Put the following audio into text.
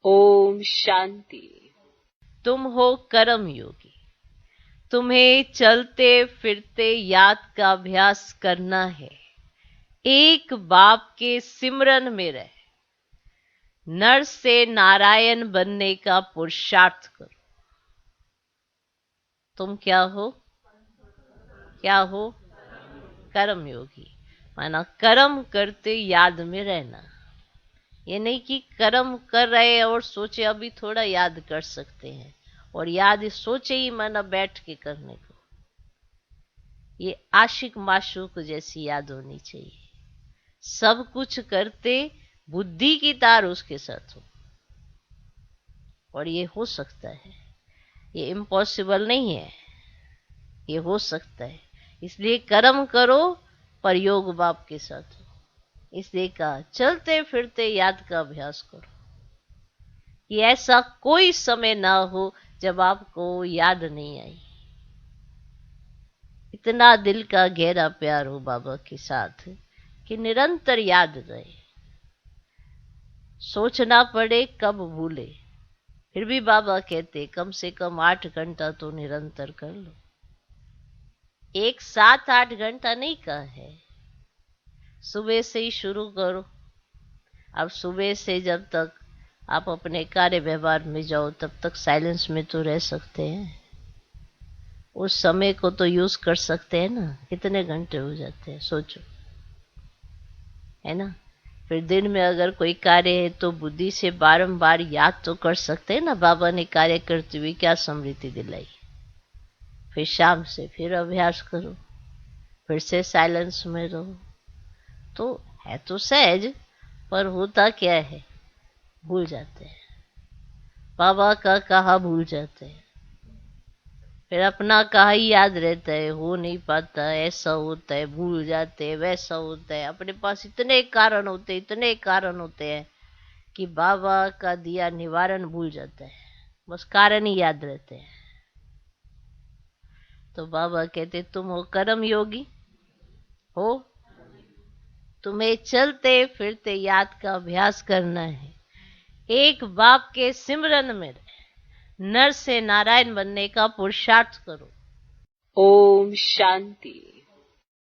ओम शांति। तुम हो कर्म योगी। तुम्हें चलते फिरते याद का अभ्यास करना है। एक बाप के सिमरन में रह नर से नारायण बनने का पुरुषार्थ करो। तुम क्या हो? क्या हो? कर्म योगी। माना कर्म करते याद में रहना। ये नहीं कि कर्म कर रहे और सोचे अभी थोड़ा याद कर सकते हैं और याद सोचे ही माना बैठ के करने को। ये आशिक माशूक जैसी याद होनी चाहिए। सब कुछ करते बुद्धि की तार उसके साथ हो। और ये हो सकता है, ये इम्पॉसिबल नहीं है, ये हो सकता है। इसलिए कर्म करो पर योग बाप के साथ हो। इसलिए कहा चलते फिरते याद का अभ्यास करो कि ऐसा कोई समय ना हो जब आपको याद नहीं आई। इतना दिल का गहरा प्यार हो बाबा के साथ कि निरंतर याद रहे। सोचना पड़े कब भूले, फिर भी बाबा कहते कम से कम 8 घंटा तो निरंतर कर लो। एक साथ 8 घंटा नहीं कहा है, सुबह से ही शुरू करो। अब सुबह से जब तक आप अपने कार्य व्यवहार में जाओ तब तक साइलेंस में तो रह सकते हैं। उस समय को तो यूज कर सकते हैं ना। कितने घंटे हो जाते हैं सोचो, है ना। फिर दिन में अगर कोई कार्य है तो बुद्धि से बारंबार याद तो कर सकते हैं ना, बाबा ने कार्य करते हुए क्या स्मृति दिलाई। फिर शाम से फिर अभ्यास करो, फिर से साइलेंस में रहो। तो है तो सहज, पर होता क्या है, भूल जाते हैं। बाबा का कहा भूल जाते हैं, फिर अपना कहा ही याद रहता है। हो नहीं पाता, ऐसा होता है, भूल जाते हैं, वैसा होता है। अपने पास इतने कारण होते, इतने कारण होते हैं कि बाबा का दिया निवारण भूल जाता है। बस कारण ही याद रहते हैं। तो बाबा कहते तुम हो कर्म योगी हो। तुम्हें चलते फिरते याद का अभ्यास करना है। एक बाप के सिमरन में नर से नारायण बनने का पुरुषार्थ करो। ओम शांति।